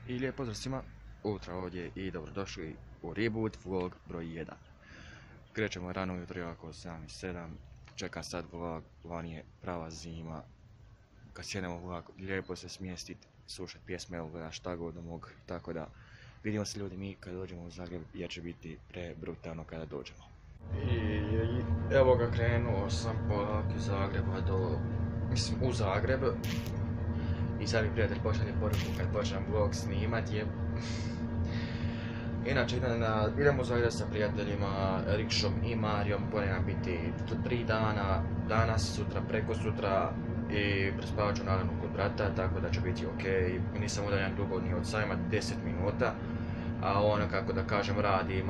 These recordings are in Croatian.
I lijep pozdrav svima, Ultra ovdje i dobrodošli u Reboot vlog broj 1. Krećemo rano ujutro oko 7:07, čeka sad vlog, van je prava zima. Kad sjednemo vlak, lijepo se smjestiti, slušati pjesme, evo gledati šta god mogu, tako da vidimo se ljudi mi kad dođemo u Zagreb jer će biti prebrutalno kada dođemo. I evo ga, krenuo sam polako iz Zagreba u Zagreb. I sad mi prijatelj pošalje poruku kad počnem vlog snimat je... Inače idem u Zagreb sa prijateljima Rikšom i Marijom, pone nam biti 3 dana, danas, sutra, preko sutra i prespavat ću naravno kod brata, tako da će biti ok. Nisam udaljen dugo ni od sajma, 10 minuta, a ono kako da kažem radi,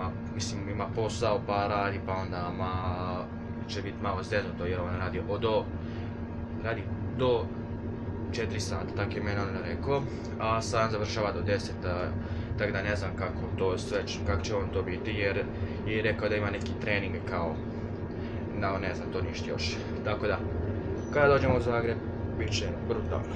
ima posao pa radi, pa onda će biti malo zeznuto jer on radi do 4 sata, tako je meni on rekao, a sam završava do 10, tako da ne znam kako će on to biti jer je rekao da ima neki trening kao, ne znam to ništa još, tako da kada dođemo u Zagreb bit će brutalno.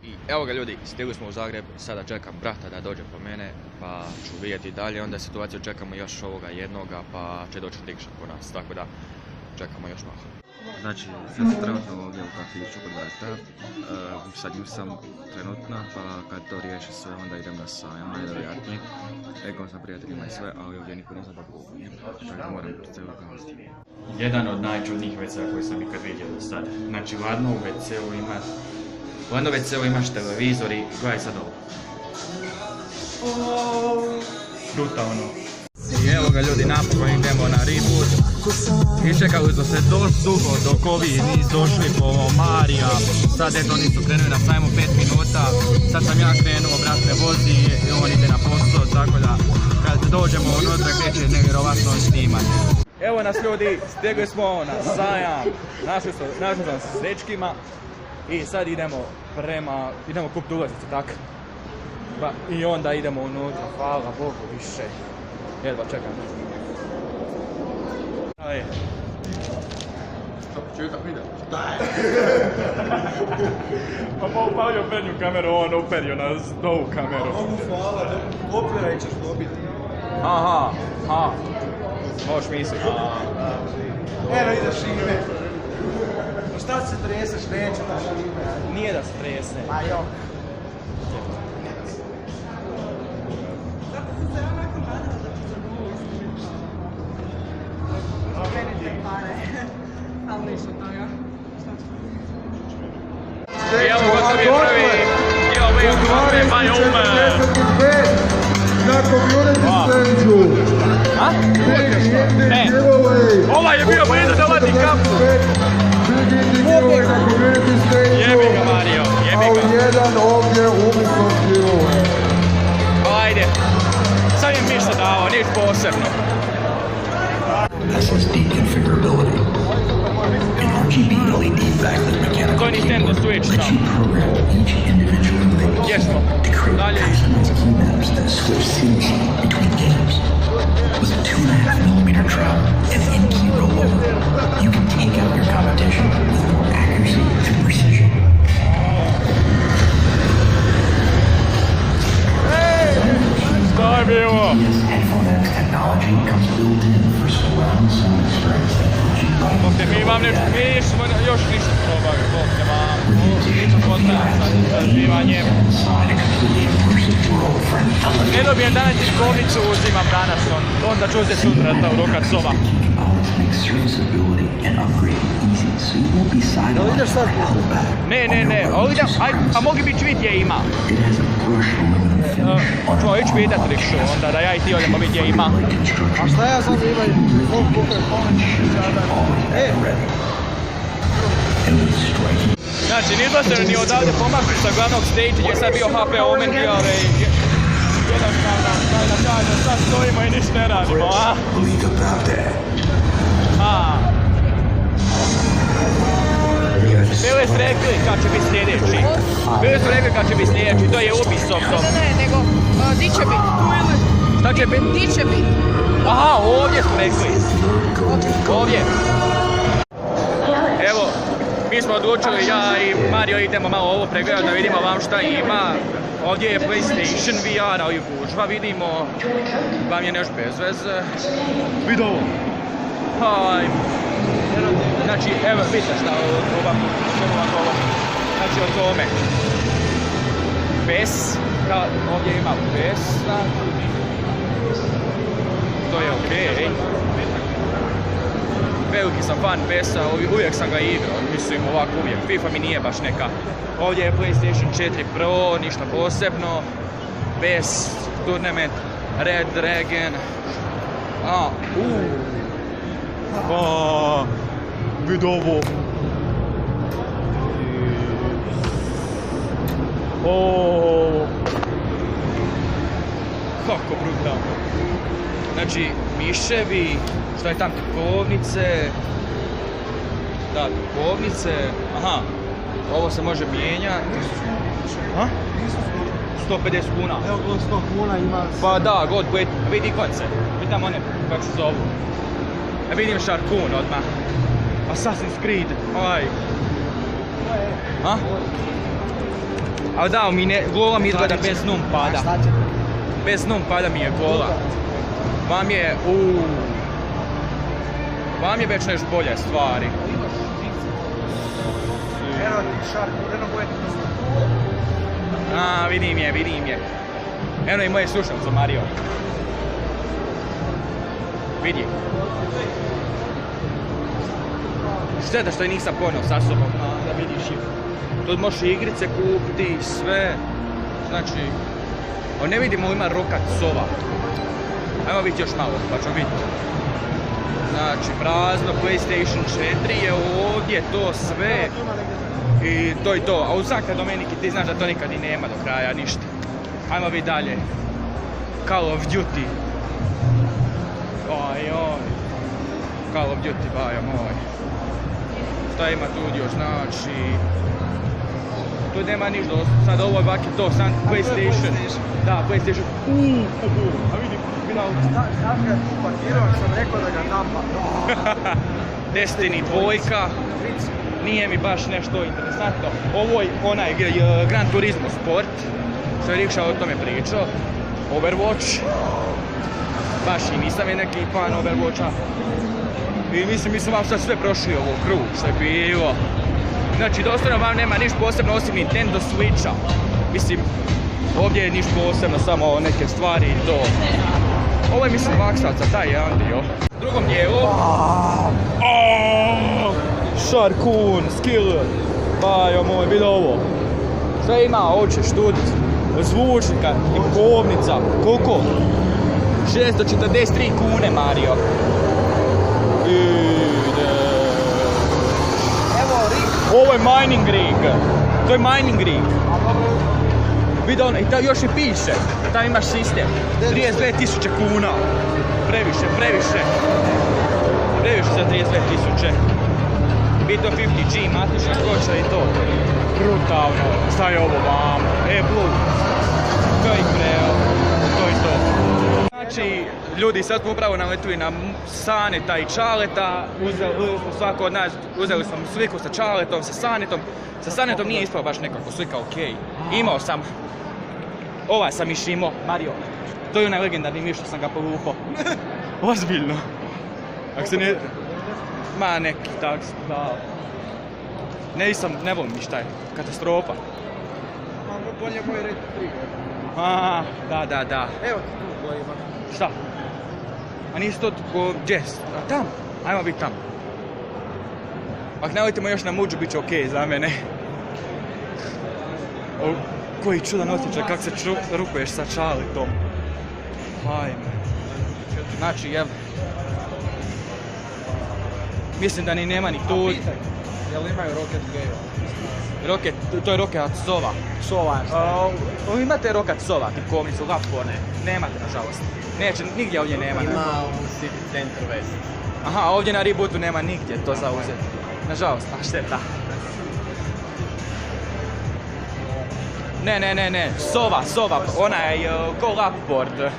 I evo ga ljudi, stigli smo u Zagreb, sada čekam brata da dođe po mene pa ću vidjeti dalje, onda situaciju čekamo još ovoga jednoga pa će doći Rikša po nas, tako da čekamo još malo. Znači, sad sam trenutno ovdje u kafiću kod vrata, sad sam trenutno, pa kad to riješi sve onda idem na sajam, najvjerojatnije. Rekao sam prijateljima i sve, ali ovdje niko ne zna da kupujem, tako da moram cijelu gledati. Jedan od najčudnijih WC-a koji sam ikad vidio do sada. Znači, ladno u WC-u imaš televizor i gledaj sad ovo. Brutalno. I evo ga ljudi, napokon idemo na Reboot. Iščekali smo se dosta dugo dok ovi nisu došli po Marija. Sad eto oni su krenuli na sajmu 5 minuta. Sad sam ja krenuo, brat me vozi i on ide na posao, tako da kad dođemo unutra kreće nevjerovatno snimanje. Evo nas ljudi, stigli smo na sajam. Našli sam se s dečkima i sad idemo kupiti ulazice, tako. I onda idemo unutra, hvala Bogu više. Jedva čekam. Ajde. Za početak videa. Šta je? Pa upalio prednju kameru, on uperio na ovu kameru. Mogu hvala, kopiraj ćeš dobiti. Aha. Možeš misliti. Eno ideš ime. Šta se treseš, neću da ime. Nije da se tresne. Ma jok. Evo gotovi je prvi Banja Ume. Na community stage-u. Ne, ovaj je bio blizu da vadi kapu. Jebi ga Mario, jebi ga. A jedan ovdje umjetnost giveaway. Ajde, sam im ništa dao, nič posebno. SSD configurability. An RGB LED backlit mechanical To je Nintendo Switch lets you tamo. program each individual label Jesmo, to create dalje. customized key maps that switch seamlessly between games. With a 2.5mm drop and in-key rollover, you can take out your competition with more accuracy and precision. Šta je bilo? This Headphone X technology comes built in for surround sound experience that puts you right Bok te, mi smo još ništa probali, bok te vam. Nismo postavili sa istraživanjem. Ne dobijem danas tiskovnicu, uzimam danas, onda ću uzeti sutra ta u rukat soba. Ne, a mogi bi čuti je ima. Ćemo ići pitat Rikšu, onda da ja i ti odemo vidjeti je ima. A šta ja sad imam? Znači, nismo se ni odavde pomakli sa glavnog stage gdje je sad bio HP Omen giveaway. Jednostavno, da kažem, sad stojimo i ništa ne radimo, a? Bili su rekli kad će biti sljedeći. To je Ubisoft. Ne, nego, di će biti? Tu ili? Šta će biti? Di će biti? Aha, ovdje su rekli. Ovdje. Evo, mi smo odlučili, ja i Mario idemo malo ovo pregledati da vidimo vam šta ima. ovdje je PlayStation VR, a i gužva, vidimo, vam je nešto bez veze. Vidi ovo. Znači, evo, vidite šta ovo. Znači, o tome. PES, ovdje ima PES, to je okej. Veliki sam fan PES-a, uvijek sam ga igrao, mislim ovako uvijek. FIFA mi nije baš neka. Ovdje je PlayStation 4 Pro, ništa posebno. PES, Tournament, Red Dragon. Vidi ovo. Kako brutalno. Znači, miševi, što je tam, tipovnice. Da, tipovnice. Aha, ovo se može mijenjati. 150 kuna. Evo, 100 kuna ima... Pa da, god, vidi konce. Pitam one, kako se zovu. Vidim Šarkun odmah. Assassin's Creed, A da, gola mi izgleda bez numpada. Bez numpada mi je gola. Vam je već nešto bolje stvari. Evo ti Šarkun, jedno bude Vidim je. Eno i moje slušalice Mario. Vidi. Šteta što je nisam ponio sa sobom, da vidiš ih. Tu možeš igrice kupiti, sve. Znači, ne vidimo ima rokat sova. Ajmo vidjeti još malo, pa ćemo vidjeti. Znači, prazno, PlayStation 4 je ovdje, to sve. I to je to. A u Zakra Domeniki ti znaš da to nikad i nema do kraja, ništa. Ajmo vidjeti dalje. Call of Duty. Call of Duty, baja moj. Šta ima tu još, znači... Tu nema ništa, sad ovo je baki to, sad PlayStation. Da, PlayStation. A vidim, Znaš ga tu pakirao, sam rekao da ga napad. Destiny 2. Nije mi baš nešto interesantno. Ovo je onaj Gran Turismo Sport. Što je Rikša o tome pričao. Overwatch. Baš i nisam je neki fan Overwatcha. I mislim, mi smo vam sad sve prošli ovo krug što je bilo. Znači, doslovno vam nema ništa posebno osim Nintendo Switcha. Mislim, ovdje je ništa posebno, samo neke stvari i to. Ovo je mislim maksat za taj jedan dio. U drugom dijelu... Šarkun, skill. Bajo moj, vidi ovo. Sve ima, hoćeš tu zvučnika, tipovnica. Koliko? 643 kune, Mario. Ovo je mining rig. To je mining rig. Vidi ono, i još i piše. Tamo imaš sistem. 32.000 kuna. Previše za 32.000. Bito 50G, matična ploča i to. Brutalno. Šta je ovo vamo? Blue. To je kreo. To je to. Znači, ljudi sad smo upravo naletili na Saneta i Čaleta. Svako od nas uzeli smo sliku sa Čaletom, sa Sanetom. Sa Sanetom nije ispao baš nekako slika okej. Imao sam. Ova sam miš imao, Mario. To je onaj legendarni miš što sam ga povukao. Ozbiljno. Ako se ne... Ma neki tak, da. Ne volim mi šta je. Katastrofa. Bolje moj Red 3. Da. Evo ti tu bojima. Šta? A nisi to gdje? A tam? Ajmo biti tam. Ako naletimo još na muđu, bit će okej za mene. Koji čudan osjećaj, kak se rukuješ sa Čaletom. Hajme. Znači, evo. Mislim da ni nema ni tu. Jel imaju Rocket Gale? To je Rocket Sova. Sova je. Imate Rocket Sova, tipovnicu, lapone? Nemate, nažalost. Neće, nigdje ovdje nema. Ima u City Center West. Aha, ovdje na Rebootu nema nigdje to zauzeti. Nažalost, a šteta. Ne, Sova, ona je ko Lapboard.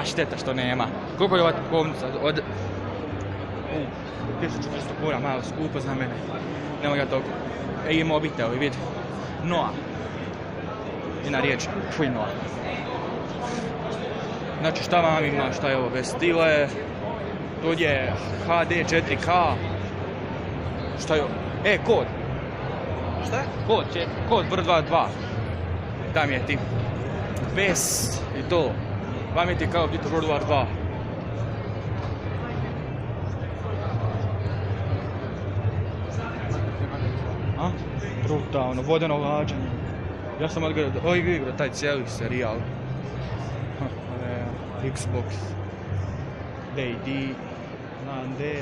Šteta što nema. Koliko je ova tipovnica? Od... 1400 kuna, malo skupo za mene. Nemo ga toliko. I mobitel, vidi. Noa. jedna riječ, Quinova. Znači šta vam ima, šta je ovo, Vestile, tu je HD 4K, šta je ovo, kod. Šta? Kod broj 22. Daj mi je ti. PES i to. Vam je ti kao Duty World War 2. A? Brutalno, vodeno lađenje. Ja sam igrao taj cijeli serijal. Xbox, DD, LAN-D,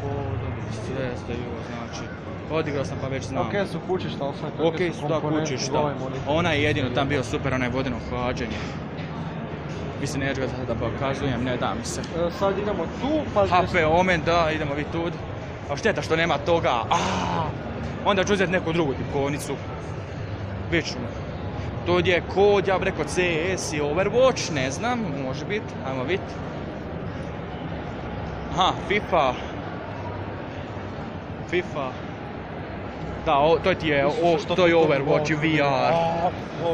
kodovi, sve staju, znači. Odigrao sam pa već znam. Ok su kućišta, ali sve Ok su da kućišta. Ona je jedino tam bio super, ona je vodeno hlađenje. Mislim, neću ga da pokazujem, ne da mi se. Sad idemo tu, pa... HP Omen, da, idemo vi tu. A šteta što nema toga. Onda ću uzeti neku drugu tipkovnicu. Bit ću. To je kod, ja bih rekao CS i Overwatch, ne znam, može biti, ajmo vidjeti. Aha, FIFA. Da, to je Overwatch i VR.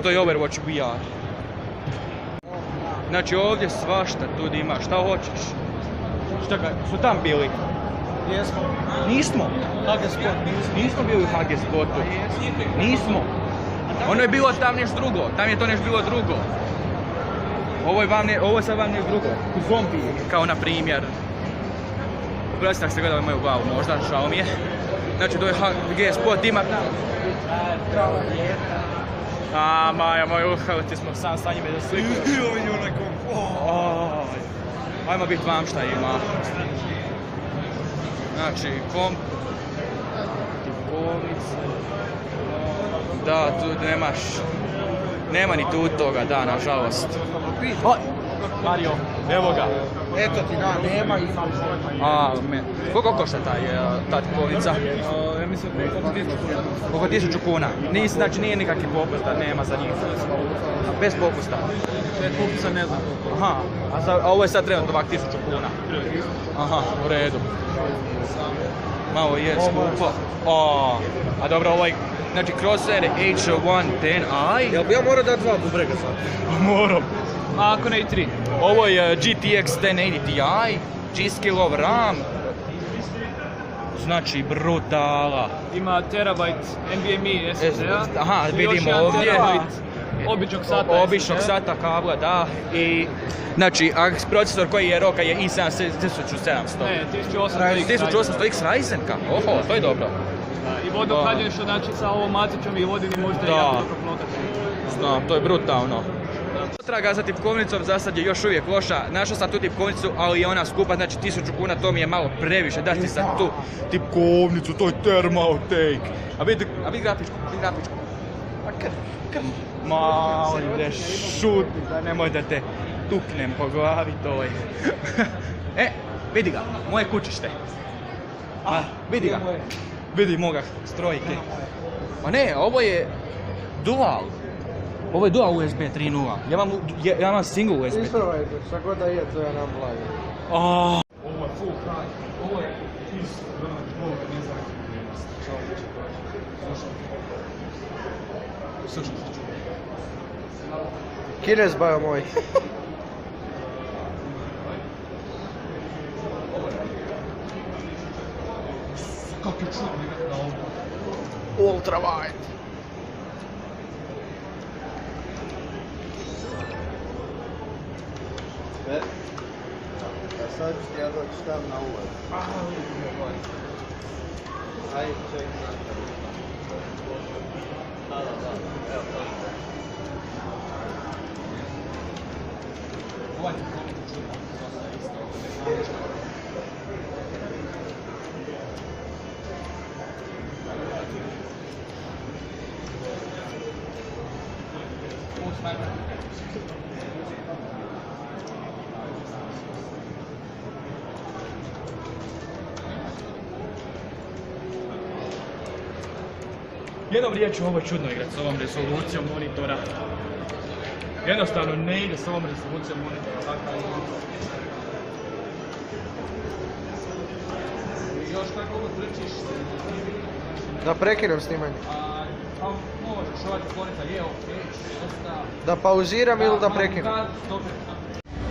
To je Overwatch i VR. Znači ovdje svašta tu ima, šta hoćeš? Šta ga, su tam bili? Jesmo. Nismo. HG Sport, Nismo bili u HG Sportu. Nismo. Ono je bilo tam nešto drugo, tam je to nešto bilo drugo. Ovo je sad vam nešto drugo. Zombi, kao na primjer. Pogledajte ako ste gledali moju glavu, možda, žao mi je. Znači, to je HG Sport, ima... Maja, moj uhao, ti smo sam sa njime da sliku. Ajmo biti vam šta ima. Znači, da, tu nema ni tu toga, da, nažalost. Mario, evo ga. Eto ti, da, nema i sam svoj. Koliko košta ta tipkovnica? Ja mislim da je oko 1000 kuna. Oko 1000 kuna. Znači nije nikakvi popusta, nema za njih. Bez popusta. Bez popusta ne znam. Aha, a ovo je sad trenutno ovak 1000 kuna. Aha, u redu. Malo je skupo. A dobro, ovaj, znači Crosshair H110i. Jel bi ja morao dati 2 bubrega sad? Moram. A ako ne i 3? Ovo je GTX 1080 Ti, G-Skillov RAM. Znači brutala. Ima terabajt NVMe SSD-a. Aha, vidimo ovdje. Običnog SATA. Običnog SATA kabla, da. I, znači, procesor koji je roka je i7 1700. Ne, 1800X. Ryzen ka? Oho, to je dobro. I vodno hladnje što znači sa ovom matičom i vodinim možete jako dobro plotati. Znam, to je brutalno. Potraga za tipkovnicom za sad je još uvijek loša. Našao sam tu tipkovnicu, ali je ona skupa, znači 1000 kuna, to mi je malo previše. Da ti sad tu tipkovnicu, to je thermal take. A vidi grafičku, Malo ide šuti, da nemoj da te tuknem po glavi, to je. Vidi ga, moje kućište. Vidi ga, vidi moga strojke. Pa ne, ovo je dual. Ovo je dual USB 3.0. Ja imam single USB. Ispravajte, šta god da je, to ja nam blagim. Ovo je full hard. Ovo je iz ovog nezavisnog. Slušaj. Kines bajo moj. Kako je čudno na ovo. Ultra wide. A sad ću ti ja doći tam na ulaz. Ajde, čekaj. Da, evo to. Ovaj je čudno, dosta isto. Jednom riječu ovo je čudno igrati s ovom rezolucijom monitora. Jednostavno ne ide s ovom rezolucijom monitora. Još kako god prečiš... Da prekinem snimanje. Možeš, ova tvornica je okej, dosta... Da pauziram ili da prekinem?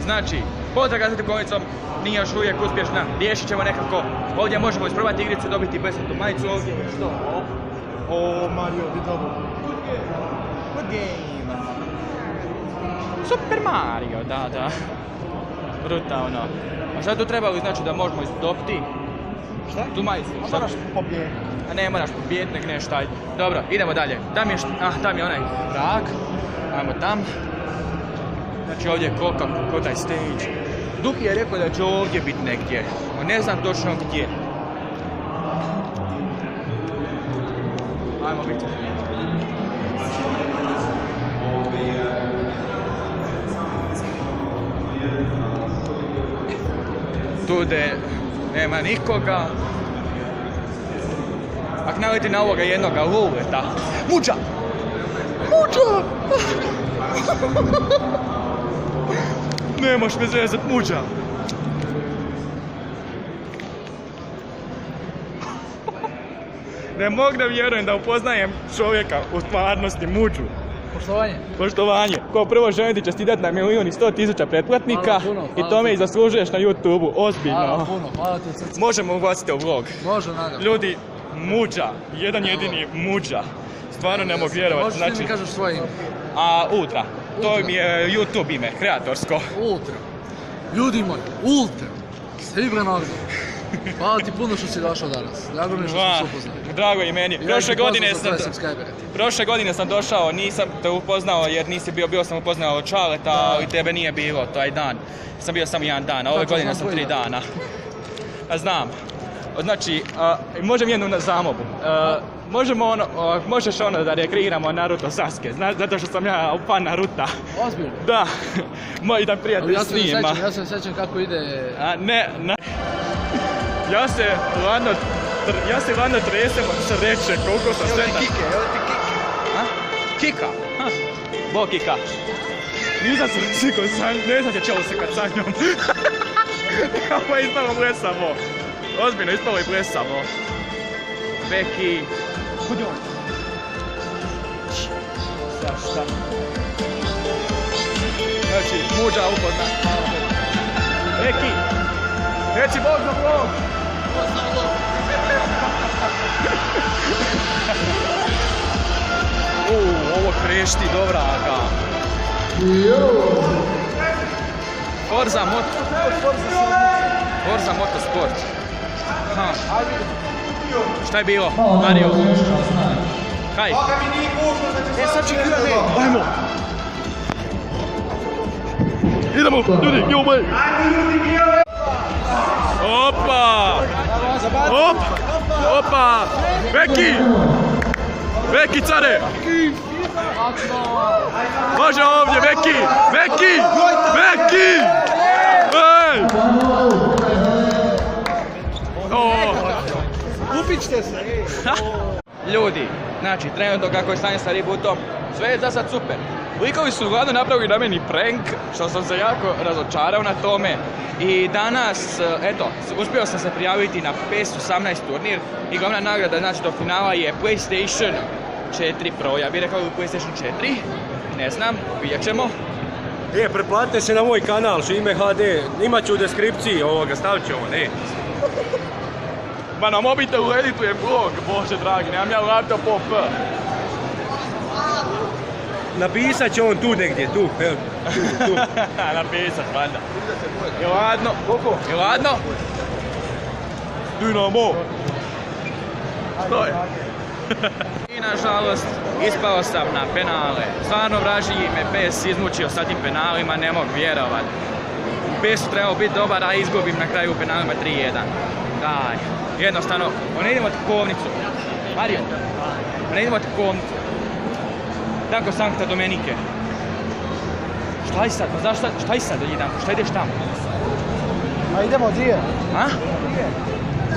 Znači, potraga za tikonicom nije još uvijek uspješna, riješit ćemo nekako. Ovdje možemo isprobati igricu, dobiti besplatnu majicu ovdje. Što? O, Mario, di dobro. Good game. Super Mario, da. Brutalno. A šta tu trebali znači da možemo istopiti? Šta? Tu majicu. A moraš pobijediti. A ne moraš pobijediti, nek nešto, ajde. Dobro, idemo dalje. Tam je onaj prag. Ajmo tam. Znači ovdje je ko taj stage. Duki je rekao da će ovdje biti negdje. Ne znam točno gdje. Ajmo biti. Tude nema nikoga. Ak naleti na ovoga jednoga luleta. Muđa! Nemaš me zezat, muđa! Ne mogu da vjerujem da upoznajem čovjeka u stvarnosti, muđu. Poštovanje. Kao prvo želim ti čestitat na 1.100.000 pretplatnika i tome i zaslužuješ na YouTube-u, ozbiljno. Hvala ti od srca. Možemo ugostiti u vlog. Može, nadam. Ljudi, muđa, jedan jedini muđa. Stvarno ne mogu vjerovati. Možeš ti mi kažeš svoje ime? Ultra. To mi je YouTube ime, kreatorsko. Ultra. Ljudi moji, Ultra. Srebrna nagrada. Hvala ti puno što si došao danas. Drago mi je što smo se upoznali. Drago i meni. Prošle godine sam došao, nisam te upoznao jer nisi bio sam upoznao Čaleta, ali tebe nije bilo taj dan. Sam bio samo jedan dan, a ove godine sam 3 dana. Znam. Znači, možem jednu zamobu. Možeš da rekreiramo Naruto Sasuke, zato što sam ja fan Naruta. Ozbiljno? Da. Moj jedan prijatelj snima. Ja se sjećam kako ide... Ne. Ja se ladno tresem od sreće, koliko sam sretan. Evo ti Kika? Bo Kika. Nisam se siko ne znam će se kad sanjom. Ovo je ispalo blesavo. Ozbiljno, ispalo je blesavo. Beki. Kud je on? Šta? Znači, muđa upozna. Beki. Reci Bog za Bog! Ovo krešti dovraka. Forza Motorsport. Šta je bilo, Mario? Kaj? Sad će krene. Ajmo! Idemo, ljudi, give away! Opa! Beki, care! Može ovdje, Beki! Ej! Upičite se! Ljudi, znači, trenutno kako je stanje sa rebootom, sve je za sad super. Likovi su uglavnom napravili na meni prank, što sam se jako razočarao na tome. I danas, uspio sam se prijaviti na PES 18 turnir i glavna nagrada, znači do finala je PlayStation 4 Pro. Ja bih rekao PlayStation 4, ne znam, vidjet ćemo. Pretplatite se na moj kanal, Šime HD, imat ću u deskripciji ovoga, stavit ću ovo, ne. Ma na mobitelu editujem vlog, bože dragi, nemam ja laptop OP. Napisat će on tu negdje, tu. Napisat, valjda. Je ladno? Koliko? Je ladno? Dinamo! Što je? I nažalost, ispao sam na penale. Stvarno vražiji me PES izmučio sa tim penalima, ne mogu vjerovat. U PES-u trebao biti dobar, a izgubim na kraju u penalima 3-1. Daj, jednostavno, ne idemo tikovnicu. Mario, ne idemo tikovnicu. Tako Sankta Domenike. Šta je sad? Šta je sad jedan? Šta ideš tamo? A idemo gdje? A?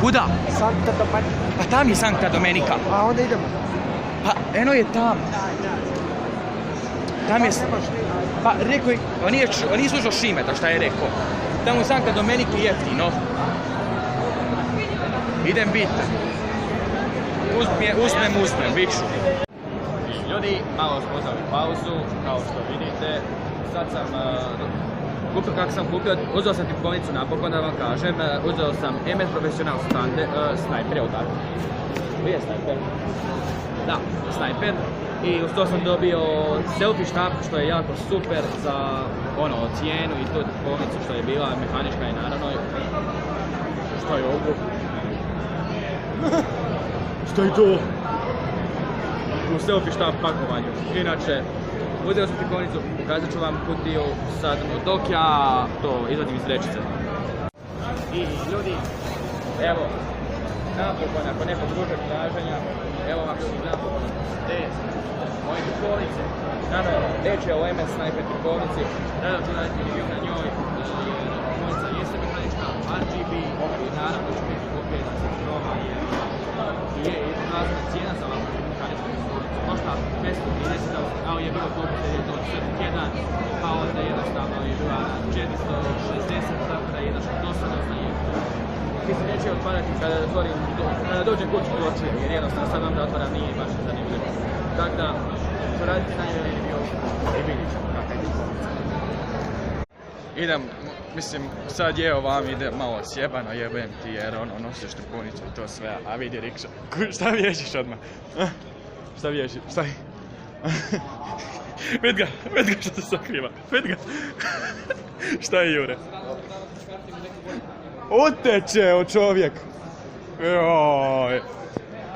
Kuda? Sankta Domenika. Pa tam je Sankta Domenika. A onda idemo. Pa eno je tam. Tam je... Pa rekao je... On nije slušao Šimeta šta je rekao. Tamo u Sankta Domeniki je jeftino. Idem bit. Uzmem, vikšu. ljudi, malo smo uzeli pauzu, kao što vidite. Sad sam kupio, kako sam kupio, uzeo sam tipkovnicu napokon da vam kažem, uzeo sam MS Professional Sniper, evo tako. Nije Sniper? Da, Sniper. I uz to sam dobio selfie štap, što je jako super za cijenu i tu tipkovnicu što je bila mehanička i naravno. Što je ovo? Što je to? U selfie štap pakovanju. Inače, uzeo sam tipkovnicu, pokazat ću vam kutiju sad dok ja to izvadim iz vrećice. I ljudi, evo, napokon, nakon nekog dužeg traženja, evo vam napokon te moje tipkovnice. Naravno, reč je o MS Sniper tipkovnici, računajte review na njoj, jer mojica jeste mehanička, RGB i naravno ću biti kopijena sa stroma, jer je razna cijena za ovakvu mehaničku tipkovnicu. Košta 230, ali je bilo kupite je to 7.1, pa onda jednostavno je bila 460, tako da je jedna dosadna je. Ti se neće otvarati kada dođe kući do očije, jer jednostavno sad vam da otvaram nije baš zanimljivo. Tako da, poradite na njoj review i vidjet ćemo kakva je tipkovnica. Idem, mislim, sad je ovam ide malo sjebano, jebem ti jer nosiš tipkovnicu i to sve, a vidi Rikša, šta vješiš odmah? Šta vješiš, šta je? Vid ga što se sakriva, vid ga. Šta je Jure? Uteče o čovjek. Joj.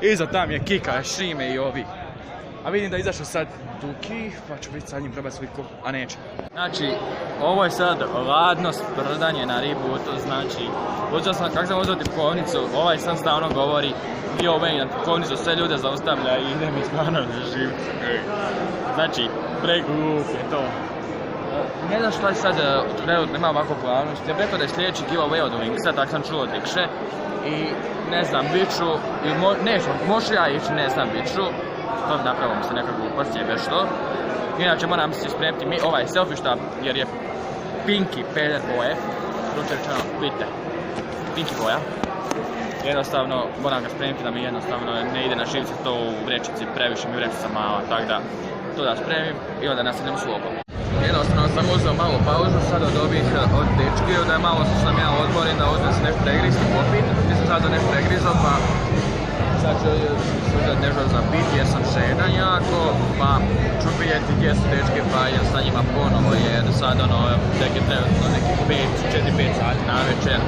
Iza tam je Kika, Šime i ovi. A vidim da je izašao sad Duki, pa ću biti sad njim probati sliku, a neće. Znači, ovo je sad ladno sprdanje na rebootu, znači, kako sam uzeo tipkovnicu, ovaj sam stavno govori VOA na tipkovnicu, sve ljude zaustavlja i ide mi stvarno da živim. Znači, preglup je to. Ne znam šta je sad trenutno ima ovako pojavnosti, ja bih rekao da je sljedeći giveaway od Linksa, tako sam čuo od Rikše. I ne znam, biću, može ja ići, ne znam, biću. To napravimo se neka glupost, jebe što. Inače moram se spremiti ovaj selfie štab jer je pinky peder boje. Ruče rečeno, vidite, pinky boja. Jednostavno moram ga spremiti da mi jednostavno ne ide na živce to u vrećici, previše mi vrećica mala, tako da to da spremim i onda nastavljam s vlogom. Jednostavno sam uzeo malo pauzu sad od ovih od dečki, da je malo sam ja odmoren da uzmem se nešto pregristi popit. Nisam sad nešto pregrizao pa sad ću uzeti nešto za pit jer sam žedan jako, pa ću vidjeti gdje su dečke pa idem sa njima ponovo jer sad tek je trenutno nekih 4-5 sati na večer.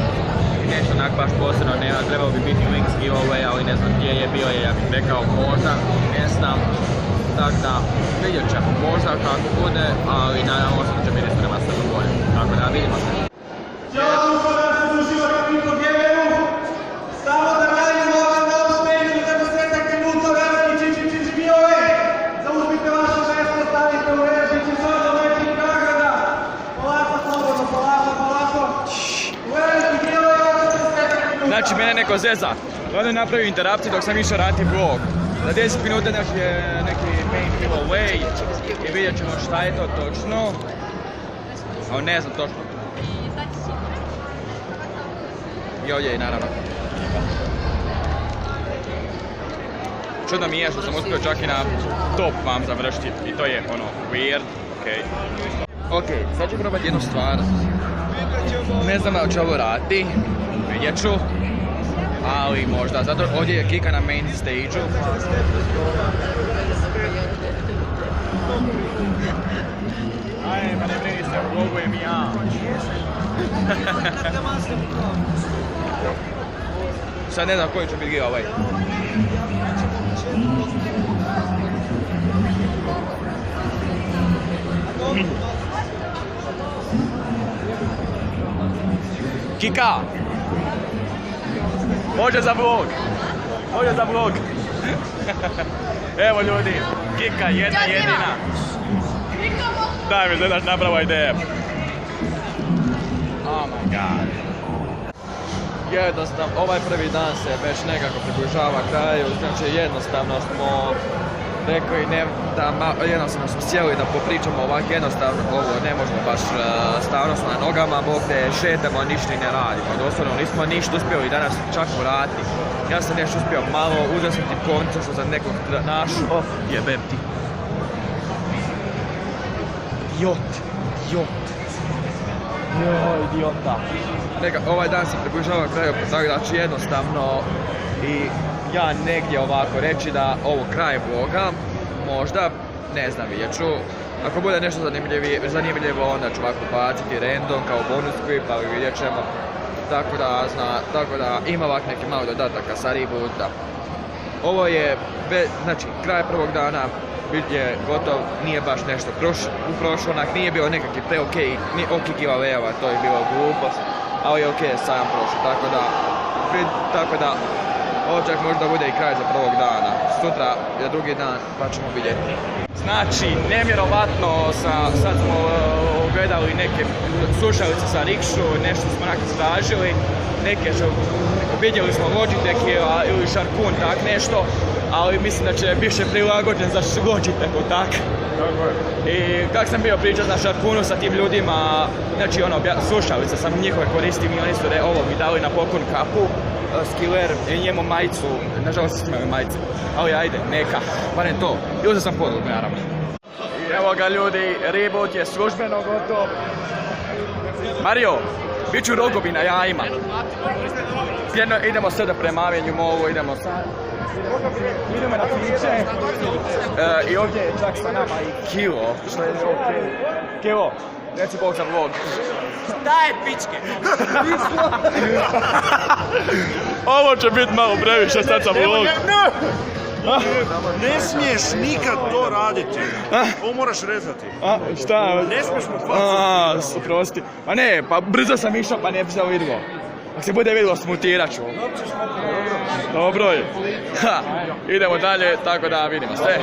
I nešto onak baš posebno nema, trebao bi biti Wings giveaway, ali ne znam gdje je bio, ja bih rekao možda, ne znam. Tako da vidjet ćemo možda kako bude, ali naravno da će biti sprema sve bolje. Tako da vidimo se. Samo da radimo ovaj novu smenju za 10 minuta, veliki giveaway. Zauzmite vaše mjesto, stavite u režici zona većih nagrada. Polako, slobodno, polako. Veliki giveaway za 10 minuta. Znači, mene neko zeza. Onda je napravio interakciju dok sam išao raditi vlog. Za 10 minuta neki main giveaway i vidjet ćemo šta je to točno. Ali ne znam točno. I ovdje je naravno. Čudno mi je što sam uspio čak i na top vam završiti i to je weird, okej. Okej, sad ću probati jednu stvar. Ne znam da ću ovo raditi, vidjet ću. Ali možda, zato ovdje je Kika na main stage-u. Ajme, ne brini se, vlogujem i ja. Sad ne znam koji će biti giveaway. Kika! Može za vlog! Evo ljudi, Kika jedna jedina. Daj mi gledaš napravo ideje. Oh my god. Jednostavno, ovaj prvi dan se već nekako približava kraju, znači jednostavno smo rekli jednostavno smo sjeli da popričamo ovako jednostavno ovo ne možemo baš stavno smo na nogama, bog te šetamo, ništa i ne radimo, doslovno nismo ništa uspjeli danas čak uraditi. Ja sam nešto uspio malo, uzeo sam tipkovnicu što sam nekog našao, jebem ti. Idiota. Ovaj dan se približava kraju, tako da ću jednostavno i ja negdje ovako reći da ovo kraj vloga, možda, ne znam, vidjet ću. Ako bude nešto zanimljivo, onda ću ovako baciti random kao bonus clip, ali vidjet ćemo. Tako da ima ovak neki malo dodataka sa reboota. Ovo je, znači, kraj prvog dana je gotov, nije baš nešto prošlo, onak nije bilo nekakvi pre-okej, ok giveaway-eva, to je bilo glupost, ali je ok sam prošlo, tako da ovo čak možda bude i kraj za prvog dana, sutra je drugi dan pa ćemo vidjeti. Znači, nevjerovatno, sad smo gledali neke slušalice sa Rikšu, nešto smo onak istražili, vidjeli smo Logitech ili Sharkoon, tak nešto, ali mislim da će više prilagođen za Logitech, tak. I kak sam bio pričao na Sharkoonu sa tim ljudima, znači slušalice sam njihove koristim i oni su ovo mi dali na poklon kapu, Skiller i njemu majicu, nažalost sam imali majice, ali ajde, neka, barem to, i uzeo sam podlog naravno. Evo ga ljudi, reboot je službeno gotov. Mario, bit ću rogobi na jajima. Idemo sada prema Avenue Mallu, idemo na piće. I ovdje je čak sa nama i Kilo, što je ok. Kilo, reci bog za vlog. Daj pičke! Ovo će biti malo previše sad za vlog. Ne smiješ nikad to raditi. Ovo moraš rezati. Šta? Ne smiješ mu pacati. Prosti. Pa ne, pa brzo sam išao pa ne bi se vidilo. Ako se bude vidilo, smutirat ću. Dobro je. Idemo dalje, tako da vidimo se.